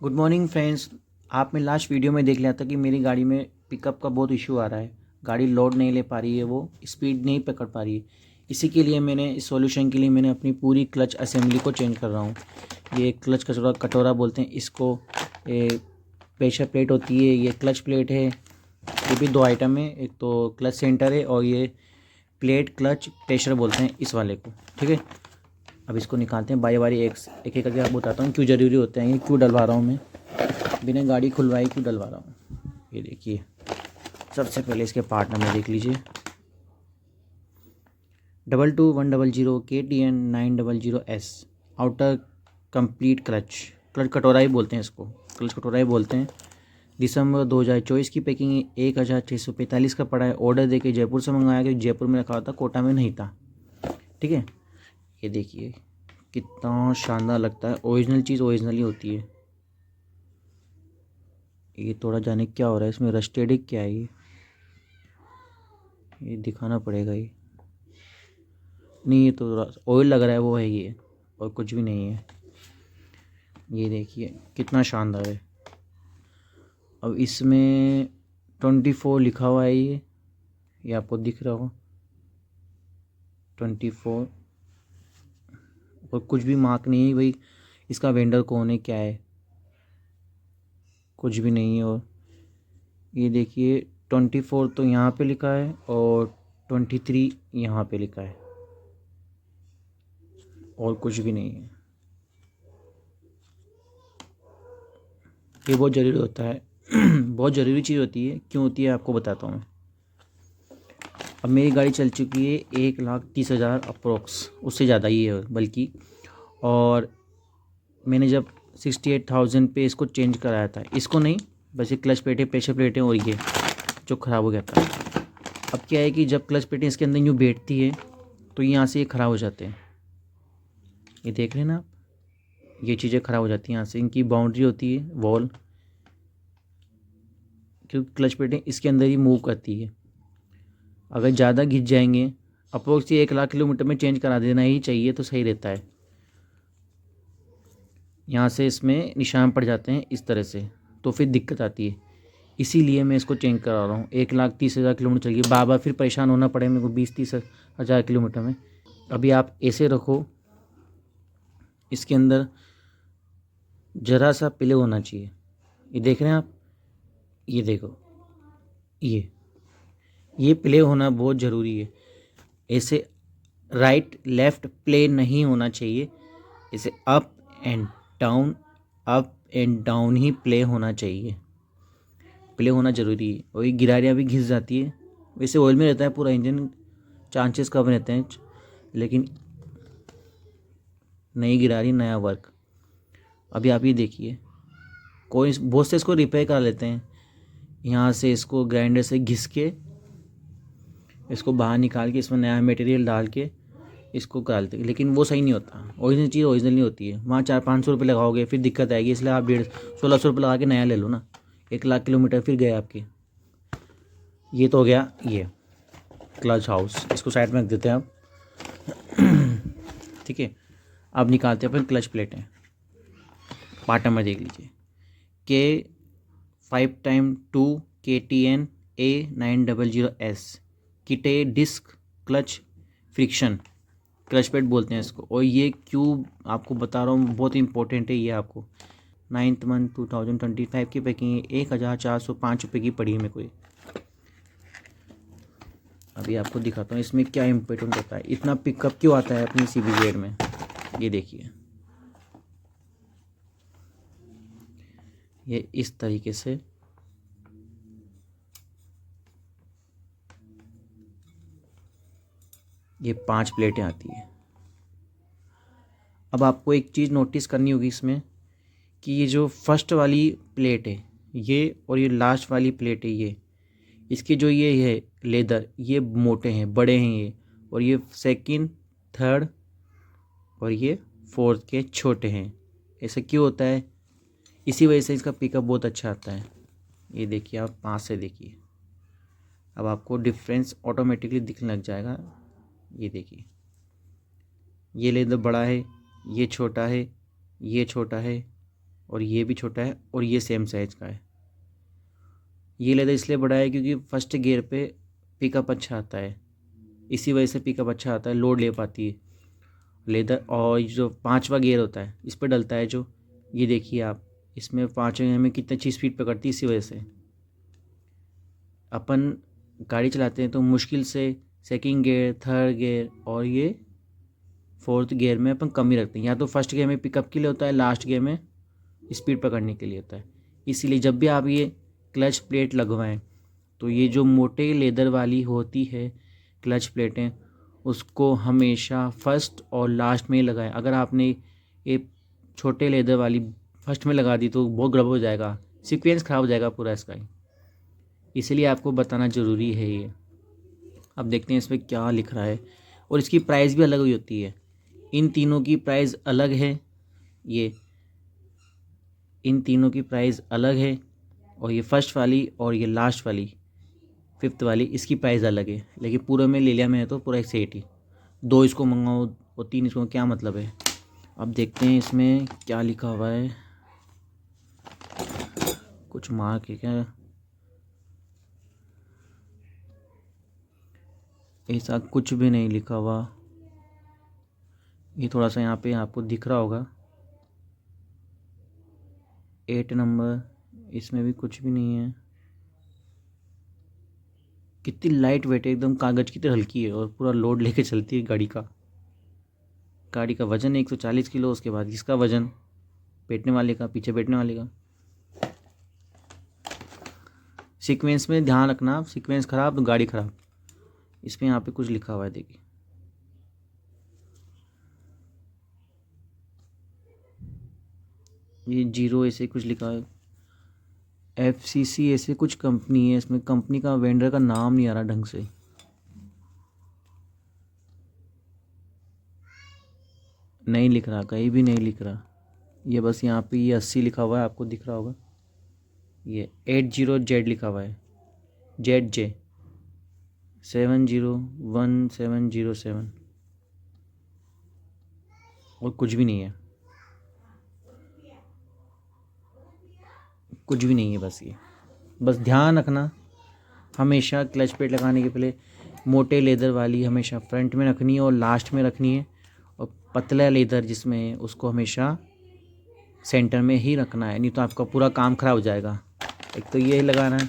Good morning friends. आपने last video में देख लिया था कि मेरी गाड़ी में पिकअप का बहुत इशू आ रहा है। गाड़ी लोड नहीं ले पा रही है, वो स्पीड नहीं पकड़ पा रही है। इसी के लिए मैंने इस सॉल्यूशन के लिए मैंने अपनी पूरी क्लच असेंबली को चेंज कर रहा हूँ। ये क्लच कटोरा कटोरा बोलते हैं इसको। ये प्रेशर प्लेट होती है, ये क्लच प्लेट है। ये भी दो आइटम है, एक तो क्लच सेंटर है और ये प्लेट क्लच प्रेशर बोलते हैं इस वाले को। ठीक है, अब इसको निकालते हैं बारी बारी एक एक करके आपको बताता हूँ क्यों ज़रूरी होते हैं, ये क्यों डलवा रहा हूँ मैं, बिना गाड़ी खुलवाई क्यों डलवा रहा हूँ। ये देखिए, सबसे पहले इसके पार्ट नंबर देख लीजिए। 22100 KTN 900S outer complete clutch. Clutch कटोरा ही बोलते हैं इसको, क्लच कटोरा ही बोलते हैं। दिसंबर 2024 की पैकिंग है। 1645 का पड़ा है। ऑर्डर देके जयपुर से मंगाया, कि जयपुर में रखा हुआ था, कोटा में नहीं था। ठीक है, ये देखिए कितना शानदार लगता है। ओरिजिनल चीज़ ओरिजिनल ही होती है। ये थोड़ा जाने क्या हो रहा है इसमें, रस्टेड क्या है ये दिखाना पड़ेगा। ये नहीं, ये तो ऑयल लग रहा है, वो है ये, और कुछ भी नहीं है। ये देखिए कितना शानदार है। अब इसमें 24 लिखा हुआ है, ये आपको दिख रहा हो 24, और कुछ भी मार्क नहीं है भाई। इसका वेंडर कौन है, क्या है, कुछ भी नहीं है। और ये देखिए 24 तो यहाँ पे लिखा है और 23 यहाँ पे लिखा है, और कुछ भी नहीं है। ये बहुत ज़रूरी होता है बहुत ज़रूरी चीज़ होती है। क्यों होती है आपको बताता हूँ मैं। अब मेरी गाड़ी चल चुकी है 1,30,000 अप्रोक्स, उससे ज़्यादा ही है बल्कि। और मैंने जब 68,000 पे इसको चेंज कराया था, इसको नहीं, बस ये क्लच प्लेटें प्रेशर प्लेटें और ये जो ख़राब हो गया था। अब क्या है कि जब क्लच प्लेटें इसके अंदर यूँ बैठती है तो यहाँ से ये ख़राब हो जाते हैं। ये देख रहे हैं ना आप, ये चीज़ें ख़राब हो जाती हैं यहाँ से। इनकी बाउंड्री होती है वॉल, क्योंकि क्लच प्लेटें इसके अंदर ही मूव करती है। अगर ज़्यादा घिस जाएंगे, अप्रोक्स 1,00,000 किलोमीटर में चेंज करा देना ही चाहिए तो सही रहता है। यहाँ से इसमें निशान पड़ जाते हैं इस तरह से, तो फिर दिक्कत आती है। इसीलिए मैं इसको चेंज करा रहा हूँ। 1,30,000 किलोमीटर चलिए, बार बार फिर परेशान होना पड़े मेरे को 20-30 हज़ार किलोमीटर में। अभी आप ऐसे रखो, इसके अंदर ज़रा सा प्ले होना चाहिए। ये देख रहे हैं आप, ये देखो, ये प्ले होना बहुत ज़रूरी है। ऐसे राइट लेफ़्ट प्ले नहीं होना चाहिए, इसे up and down, up and down he play होना चाहिए। प्ले होना ज़रूरी है। और ये गिरारियाँ भी घिस जाती है। वैसे ऑयल में रहता है पूरा इंजन, चांसेस कम रहते हैं, लेकिन नई गिरारी नया वर्क। अभी आप ये देखिए, कोई बहुत से इसको रिपेयर कर लेते हैं, यहाँ से इसको ग्राइंडर से घिस के इसको बाहर निकाल के इसमें नया मटेरियल डाल के इसको करा लेते हैं, लेकिन वो सही नहीं होता। ओरिजिनल चीज़ ओरिजिनल नहीं होती है। वहाँ 400-500 रुपये लगाओगे फिर दिक्कत आएगी, इसलिए आप 1,500-1,600 रुपये लगा के नया ले लो ना। 1,00,000 किलोमीटर फिर गए आपके। ये तो हो गया ये क्लच हाउस, इसको साइड में रख देते हैं आप। ठीक है, अब निकालते हैं अपन क्लच प्लेटें। पार्ट नंबर देख लीजिए, K5x2 KTN A900S किटे disc clutch friction, clutch plate बोलते हैं इसको। और ये क्यों आपको बता रहा हूँ, बहुत इंपॉर्टेंट है ये आपको। 9th मंथ 2025 की पैकिंग है। 1,405 रुपये की पड़ी है मेरे को ये। अभी आपको दिखाता हूँ इसमें क्या इम्पोर्टेंट होता है, इतना पिकअप क्यों आता है अपनी CBZ में। ये देखिए, ये इस तरीके से ये 5 प्लेटें आती है। अब आपको एक चीज़ नोटिस करनी होगी इसमें, कि ये जो फर्स्ट वाली प्लेट है ये, और ये लास्ट वाली प्लेट है ये, इसके जो ये है लेदर, ये मोटे हैं, बड़े हैं ये। और ये सेकंड, थर्ड और ये फोर्थ के छोटे हैं। ऐसा क्यों होता है, इसी वजह से इसका पिकअप बहुत अच्छा आता है। ये देखिए, आप पास से देखिए, अब आपको डिफरेंस ऑटोमेटिकली दिखने लग जाएगा। ये देखिए, ये लेदर बड़ा है, ये छोटा है, ये छोटा है, और ये भी छोटा है और ये सेम साइज़ का है। ये लेदर इसलिए बड़ा है क्योंकि फर्स्ट गियर पे पिकअप अच्छा आता है, इसी वजह से पिकअप अच्छा आता है, लोड ले पाती है लेदर। और जो 5वां गियर होता है इस पर डलता है जो, ये देखिए आप, इसमें 5वें गियर में कितनी अच्छी स्पीड पकड़ती है। इसी वजह से अपन गाड़ी चलाते हैं तो मुश्किल से सेकंड गियर, थर्ड गियर और ये फोर्थ गियर में अपन कम ही रखते हैं। या तो फर्स्ट गियर में पिकअप के लिए होता है, लास्ट गियर में स्पीड पकड़ने के लिए होता है। इसीलिए जब भी आप ये क्लच प्लेट लगवाएं तो ये जो मोटे लेदर वाली होती है क्लच प्लेटें, उसको हमेशा फर्स्ट और लास्ट में ही लगाएं। अगर आपने ये छोटे लेदर वाली फर्स्ट में लगा दी तो बहुत गड़बड़ हो जाएगा, सीक्वेंस ख़राब हो जाएगा पूरा इसका ही। इसलिए आपको बताना ज़रूरी है ये। अब देखते हैं इसमें क्या लिख रहा है। और इसकी प्राइस भी अलग हुई होती है, इन तीनों की प्राइस अलग है। ये इन तीनों की प्राइस अलग है, और ये फर्स्ट वाली और ये लास्ट वाली 5th वाली इसकी प्राइस अलग है। लेकिन पूरे में ले लिया मैंने तो पूरा एक सेट ही, 2 इसको मंगाओ और 3 इसको, क्या मतलब है। अब देखते हैं इसमें क्या लिखा हुआ है, कुछ मार्क है क्या, ऐसा कुछ भी नहीं लिखा हुआ। ये थोड़ा सा यहाँ पे आपको दिख रहा होगा 8 नंबर, इसमें भी कुछ भी नहीं है। कितनी लाइट वेट है, एकदम कागज़ की तरह हल्की है और पूरा लोड लेके चलती है गाड़ी का। गाड़ी का वज़न है 140 किलो, उसके बाद इसका वज़न बैठने वाले का, पीछे बैठने वाले का। सीक्वेंस में ध्यान रखना, सीक्वेंस ख़राब तो गाड़ी ख़राब। इसमें यहाँ पे कुछ लिखा हुआ है, देखिए ये 0 ऐसे कुछ लिखा है, FCC ऐसे कुछ कंपनी है। इसमें कंपनी का, वेंडर का नाम नहीं आ रहा ढंग से। नहीं लिख रहा, कहीं भी नहीं लिख रहा। ये बस यहाँ पे ये 80 लिखा हुआ है, आपको दिख रहा होगा। ये 80Z लिखा हुआ है, ZJ 701707, और कुछ भी नहीं है, कुछ भी नहीं है। बस ये, बस ध्यान रखना हमेशा क्लच प्लेट लगाने के पहले मोटे लेदर वाली हमेशा फ्रंट में रखनी है और लास्ट में रखनी है, और पतला लेदर जिसमें है उसको हमेशा सेंटर में ही रखना है, नहीं तो आपका पूरा काम ख़राब हो जाएगा। एक तो ये लगाना है।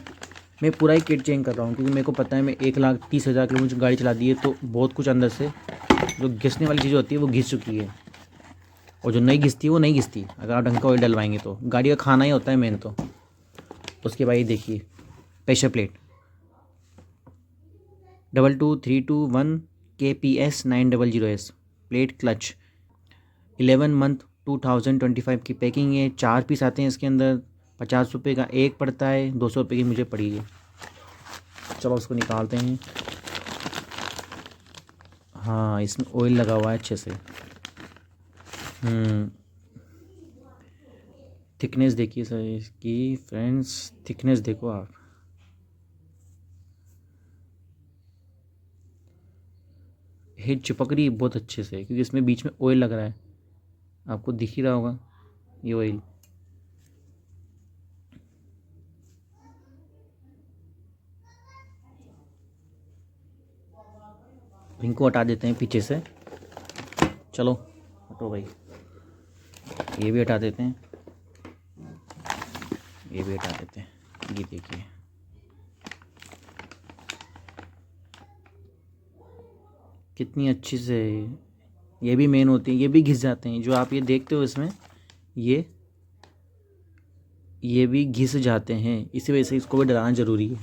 मैं पूरा ही किट चेंज कर रहा हूँ क्योंकि मेरे को पता है मैं 1,30,000 किलोमीटर गाड़ी चला दी है, तो बहुत कुछ अंदर से जो घिसने वाली चीज़ होती है वो घिस चुकी है, और जो नहीं घिसती वो नहीं घिसती अगर आप ढंग का ऑयल डलवाएंगे तो। गाड़ी का खाना ही होता है मेन तो। उसके बाद ये देखिए pressure plate 22321 KPS 900S plate clutch, 11 month 2025 की पैकिंग है। 4 पीस आते हैं इसके अंदर, 50 रुपये का एक पड़ता है, 200 रुपये की मुझे पड़ी है। चलो उसको निकालते हैं। हाँ इसमें ऑयल लगा हुआ है अच्छे से। थिकनेस देखिए सर इसकी, फ्रेंड्स थिकनेस देखो आप, हिट चिपक रही है बहुत अच्छे से क्योंकि इसमें बीच में ऑयल लग रहा है, आपको दिख ही रहा होगा ये ऑयल। इनको हटा देते हैं पीछे से, चलो हटो भाई, ये भी हटा देते हैं, ये भी हटा देते हैं। ये देखिए कितनी अच्छी से, ये भी मेन होती है, ये भी घिस जाते हैं जो आप ये देखते हो इसमें, ये भी घिस जाते हैं। इसी वजह से इसको भी डलाना ज़रूरी है।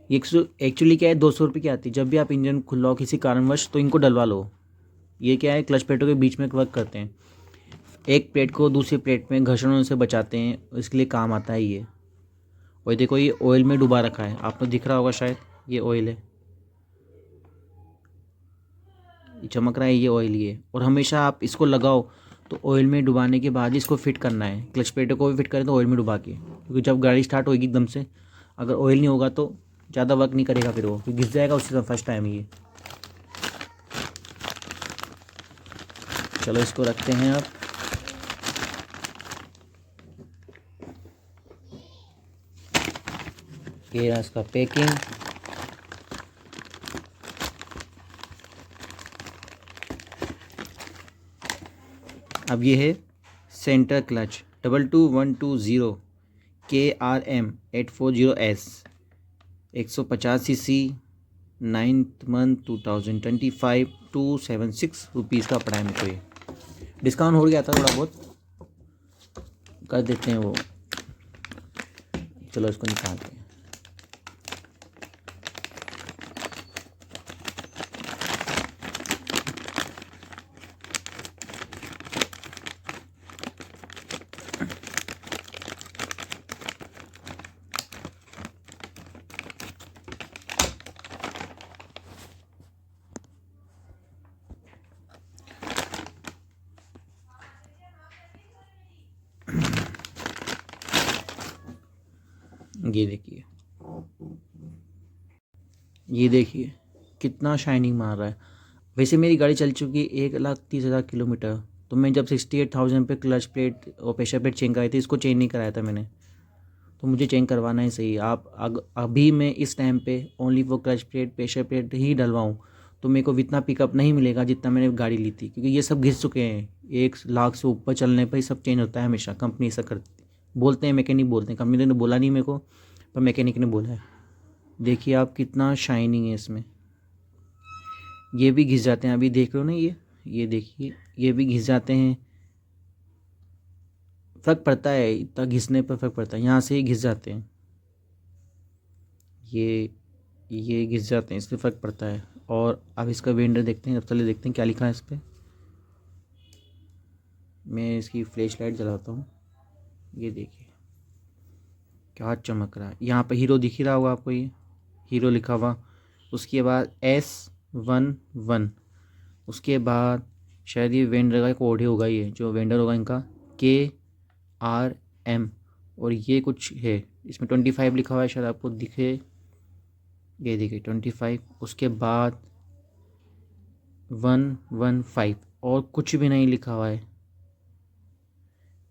ये एक्चुअली क्या है, 200 रुपये की आती है। जब भी आप इंजन खुलाओ किसी कारणवश तो इनको डलवा लो। ये क्या है, क्लच प्लेटों के बीच में वर्क करते हैं, एक प्लेट को दूसरी प्लेट में घर्षण होने से बचाते हैं, इसके लिए काम आता है ये। और देखो ये ऑयल में डुबा रखा है, आपको दिख रहा होगा शायद, ये ऑयल है, ये चमक रहा है, ये ऑयल ये। और हमेशा आप इसको लगाओ तो ऑयल में डुबाने के बाद इसको फिट करना है। क्लच प्लेटों को भी फिट करें तो ऑयल में डुबा के, क्योंकि जब गाड़ी स्टार्ट होगी एकदम से अगर ऑयल नहीं होगा तो ज़्यादा वर्क नहीं करेगा, फिर वो घिस जाएगा उसी समय फर्स्ट टाइम ये। चलो इसको रखते हैं अब। ये रहा इसका पैकिंग। अब ये है centre clutch 22120 KRM840S 150cc 9th month 2025 276 rupees का पड़ा है मेरे को। ये डिस्काउंट हो गया था, थोड़ा बहुत कर देते हैं वो। चलो इसको निकालते हैं। ये देखिए कितना शाइनिंग मार रहा है। वैसे मेरी गाड़ी चल चुकी है 1,30,000 किलोमीटर, तो मैं जब 68,000 पे क्लच प्लेट और प्रेशर प्लेट चेंज कराई थी, इसको चेंज नहीं कराया था मैंने, तो मुझे चेंज करवाना ही सही। आप अभी मैं इस टाइम पे ओनली वो क्लच प्लेट प्रेशर प्लेट ही डलवाऊँ तो मेरे को इतना पिकअप नहीं मिलेगा जितना मैंने गाड़ी ली थी, क्योंकि ये सब घिस चुके हैं। 1 लाख से ऊपर चलने पर ही सब चेंज होता है हमेशा, कंपनी ऐसा करती बोलते हैं, मैकेनिक बोलते हैं, कंपनी ने बोला नहीं मेरे को, पर मैकेनिक ने बोला है। देखिए आप कितना शाइनिंग है इसमें। ये भी घिस जाते हैं, अभी देख रहे हो ना, ये देखिए ये भी घिस जाते हैं। फ़र्क पड़ता है, इतना घिसने पर फ़र्क पड़ता है, यहाँ से ही घिस जाते हैं। ये घिस जाते हैं, इससे फ़र्क पड़ता है। और अब इसका वेंडर देखते हैं, चलिए देखते हैं क्या लिखा है इस पर। मैं इसकी फ्लैश लाइट जलाता हूँ। ये देखिए क्या चमक रहा है। यहाँ पर हीरो दिख ही रहा होगा आपको, ये हीरो लिखा हुआ। उसके बाद S11, उसके बाद शायद ये वेंडर का कोड ही होगा, ये जो वेंडर होगा इनका KRM, और ये कुछ है इसमें 25 लिखा हुआ है, शायद आपको दिखे। ये देखिए 25, उसके बाद 115 और कुछ भी नहीं लिखा हुआ है।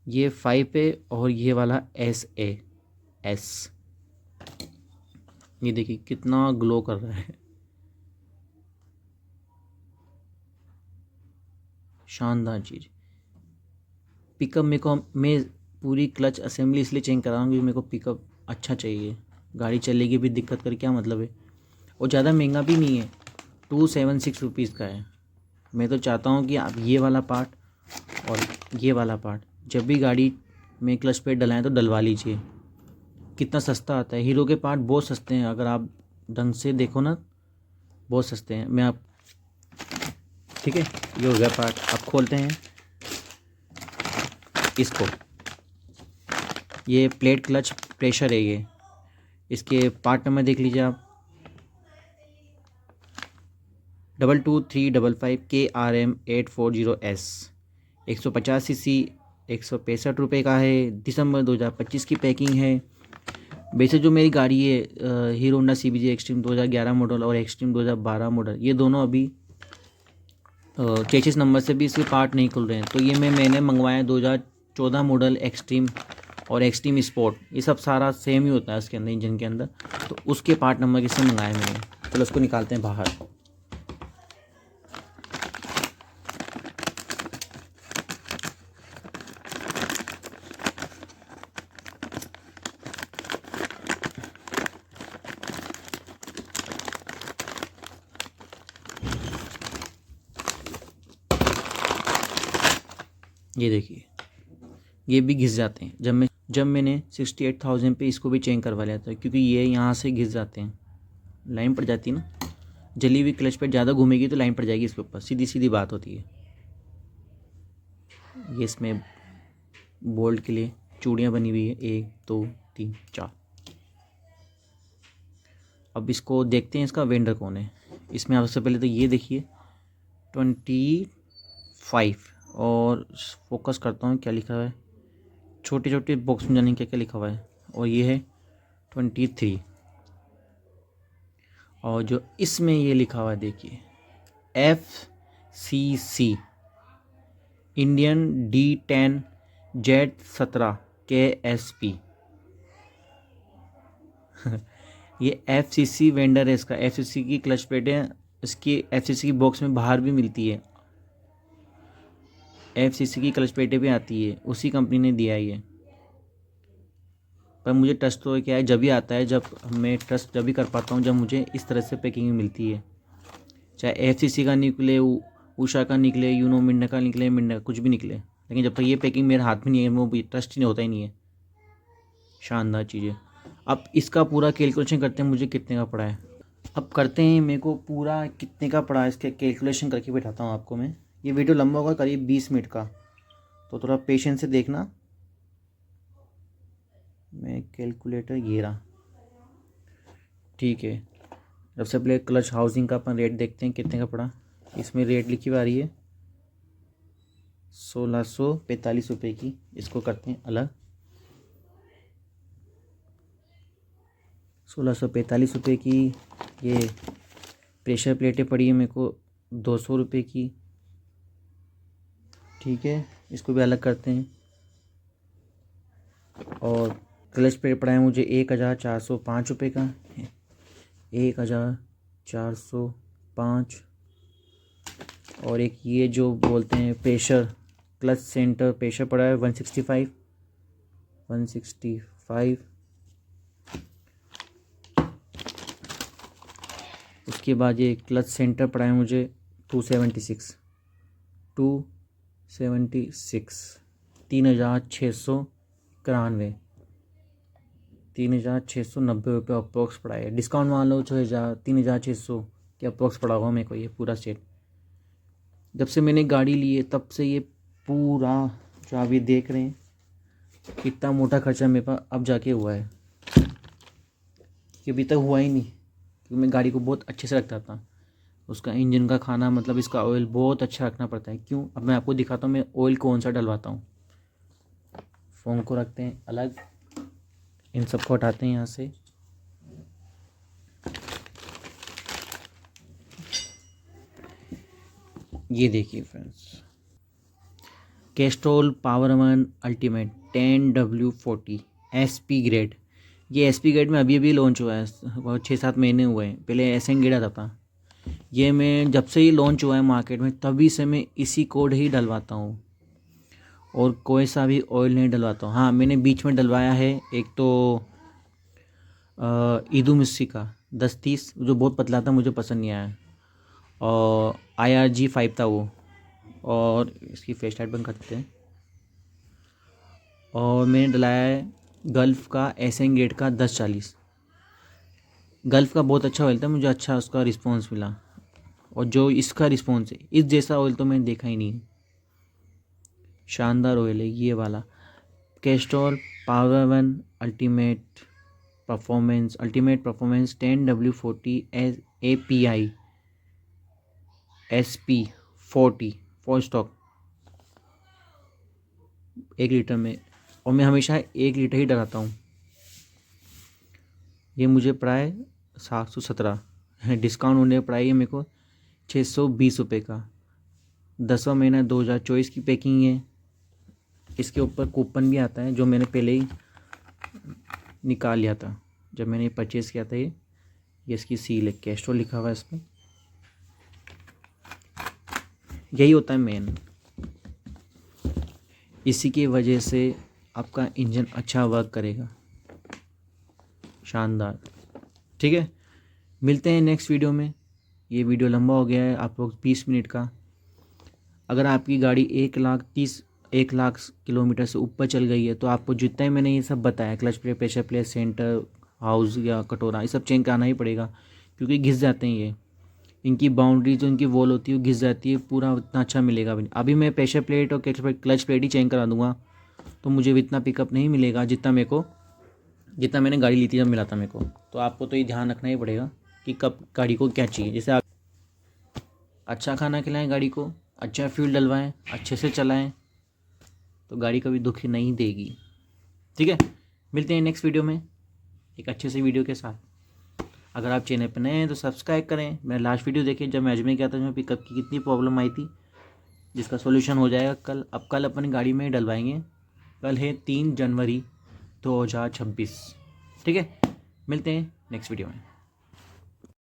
ये 5 पे और ये वाला SAS। ये देखिए कितना ग्लो कर रहा है, शानदार चीज़। पिकअप मैं पूरी क्लच असेंबली इसलिए चेंज कराऊंगी, मेरे को पिकअप अच्छा चाहिए। गाड़ी चलेगी भी दिक्कत कर क्या मतलब है। और ज़्यादा महंगा भी नहीं है, 276 रुपीज़ का है। मैं तो चाहता हूँ कि आप ये वाला पार्ट और ये वाला पार्ट जब भी गाड़ी में क्लच प्लेट डलाएं तो डलवा लीजिए। कितना सस्ता आता है। हीरो के पार्ट बहुत सस्ते हैं, अगर आप ढंग से देखो ना, बहुत सस्ते हैं। मैं आप ठीक है, ये हो गया पार्ट। अब खोलते हैं इसको। ये प्लेट क्लच प्रेशर है, ये इसके पार्ट नंबर देख लीजिए आप, 22355 KRM840S 150cc 165 रुपये का है। दिसंबर 2025 की पैकिंग है। वैसे जो मेरी गाड़ी है hero Honda CBJ extreme 2011 model और एक्सट्रीम 2012 मॉडल, ये दोनों अभी चेसिस नंबर से भी इसके पार्ट नहीं खुल रहे हैं। तो ये मैंने मंगवाया 2014 मॉडल एक्सट्रीम और एक्सट्रीम स्पोर्ट, ये सब सारा सेम ही होता है इसके अंदर, इंजन के अंदर। तो उसके पार्ट नंबर किससे मंगाए मैंने। चलो उसको निकालते हैं बाहर। ये देखिए ये भी घिस जाते हैं। जब मैंने 68,000 पे इसको भी चेंज करवा लिया था, क्योंकि ये यहाँ से घिस जाते हैं, लाइन पड़ जाती है ना। जली हुई क्लच पे ज़्यादा घूमेगी तो लाइन पड़ जाएगी इसके ऊपर, सीधी सीधी बात होती है। ये इसमें बोल्ट के लिए चूड़ियाँ बनी हुई है, 1 2 3 4। अब इसको देखते हैं इसका वेंडर कौन है। इसमें आप सबसे पहले तो ये देखिए 25, और फोकस करता हूँ क्या लिखा हुआ है, छोटे छोटे बॉक्स में जाने क्या क्या लिखा हुआ है। और ये है 23, और जो इसमें ये लिखा हुआ है देखिए FCC Indian D10 Z17 KSP। ये FCC वेंडर है इसका, FCC की क्लच प्लेट है, इसकी FCC की बॉक्स में बाहर भी मिलती है, FCC की क्लच प्लेटें भी आती है, उसी कंपनी ने दिया है ये। पर मुझे ट्रस्ट तो क्या है, जब भी आता है, जब मैं ट्रस्ट जब भी कर पाता हूँ जब मुझे इस तरह से पैकिंग मिलती है, चाहे FCC का निकले, उषा का निकले, यूनो मिंडा का निकले, मिंडा कुछ भी निकले, लेकिन जब तक ये पैकिंग मेरे हाथ में नहीं है वो ट्रस्ट ही नहीं होता ही नहीं है। शानदार चीज़ है। अब इसका पूरा कैलकुलेशन करते हैं मुझे कितने का पड़ा है। अब करते हैं, मेरे को पूरा कितने का पड़ा है इसके कैलकुलेशन करके बैठाता हूँ आपको मैं। ये वीडियो लंबा होगा, करीब 20 मिनट का, तो थोड़ा पेशेंस से देखना। मैं कैलकुलेटर ये रहा, ठीक है। सबसे पहले क्लच हाउसिंग का अपन रेट देखते हैं कितने का पड़ा। इसमें रेट लिखी हुई आ रही है 1645 रुपये की। इसको करते हैं अलग। 1645 रुपये की ये प्रेशर प्लेटें पड़ी है मेरे को 200 रुपये की, ठीक है। इसको भी अलग करते हैं। और क्लच प्लेट पड़ा है मुझे 1405 रुपये का, 1405। और एक ये जो बोलते हैं प्रेशर, क्लच सेंटर प्रेशर पड़ा है 165। उसके बाद ये क्लच सेंटर पड़ा है मुझे 276, 3691, 3690 रुपये अप्रोक्स पड़ा है। डिस्काउंट मान लो 3600 के अप्रोक्स पड़ा होगा मेरे को ये पूरा सेट। जब से मैंने गाड़ी ली है तब से ये पूरा जो आप ये देख रहे हैं कितना मोटा खर्चा मेरे पास अब जाके हुआ है, कि अभी तक हुआ ही नहीं, क्योंकि मैं गाड़ी को बहुत अच्छे से रखता था। उसका इंजन का खाना, मतलब इसका ऑयल बहुत अच्छा रखना पड़ता है। क्यों, अब मैं आपको दिखाता हूँ मैं ऑयल कौन सा डलवाता हूँ। फ़ोन को रखते हैं अलग, इन सबको हटाते हैं यहाँ से। ये देखिए friends, Castrol power one ultimate 10W40 SP grade. ये SP ग्रेड में अभी अभी लॉन्च हुआ है, 6-7 महीने हुए हैं। पहले SN ग्रेड आता था। ये मैं जब से ही लॉन्च हुआ है मार्केट में तभी से मैं इसी कोड ही डलवाता हूँ, और कोई सा भी ऑयल नहीं डलवाता हूँ। हाँ, मैंने बीच में डलवाया है एक तो ईदू मिस्सी का 1030, जो बहुत पतला था, मुझे पसंद नहीं आया, और IRG5 था वो। और इसकी फ्लैश लाइट बंद करते हैं। और मैंने डलाया है गल्फ़ का SN ग्रेड का 1040। गल्फ़ का बहुत अच्छा ऑयल था, मुझे अच्छा उसका रिस्पॉन्स मिला, और जो इसका रिस्पॉन्स है इस जैसा ऑयल तो मैंने देखा ही नहीं। शानदार ऑयल है ये वाला Castrol power one ultimate performance 10W40 API SP40 4 stock 1 litre में, और मैं हमेशा 1 लीटर ही डलाता हूँ। ये मुझे पड़ा है 717, डिस्काउंट होने पड़ा है ये मेरे को 620 रुपये का। 10वां महीना 2024 की पैकिंग है। इसके ऊपर कूपन भी आता है जो मैंने पहले ही निकाल लिया था जब मैंने परचेज़ किया था। ये इसकी सील है, कैस्ट्रोल लिखा हुआ है इस पर। यही होता है मेन, इसी की वजह से आपका इंजन अच्छा वर्क करेगा। शानदार, ठीक है। मिलते हैं नेक्स्ट वीडियो में। ये वीडियो लंबा हो गया है आप लोग 20 मिनट का। अगर आपकी गाड़ी 1 लाख किलोमीटर से ऊपर चल गई है तो आपको जितना ही मैंने ये सब बताया, clutch plate, pressure plate, centre house या कटोरा, ये सब चेंज कराना ही पड़ेगा, क्योंकि घिस जाते हैं ये। इनकी बाउंड्री जो इनकी वॉल होती है वो घिस जाती है, पूरा उतना अच्छा मिलेगा भी नहीं। अभी मैं प्रेशर प्लेट और क्लच प्लेट ही चेंज करा दूंगा तो मुझे भी इतना पिकअप नहीं मिलेगा जितना मैंने गाड़ी ली थी जब मिला था मेरे को। तो आपको तो ये ध्यान रखना ही पड़ेगा कि कब गाड़ी को क्या चाहिए। जैसे आप अच्छा खाना खिलाएं गाड़ी को, अच्छा फ्यूल डलवाएं, अच्छे से चलाएं, तो गाड़ी कभी दुख नहीं देगी, ठीक है। मिलते हैं नेक्स्ट वीडियो में एक अच्छे से वीडियो के साथ। अगर आप चैनल पर नए हैं तो सब्सक्राइब करें। मैंने लास्ट वीडियो देखी जब मैं अजमेर गया था, उसमें पिकअप की कितनी प्रॉब्लम आई थी, जिसका सोल्यूशन हो जाएगा कल। अब कल अपनी गाड़ी में ही डलवाएंगे। कल है 3 जनवरी 2026, ठीक है। मिलते हैं नेक्स्ट वीडियो में।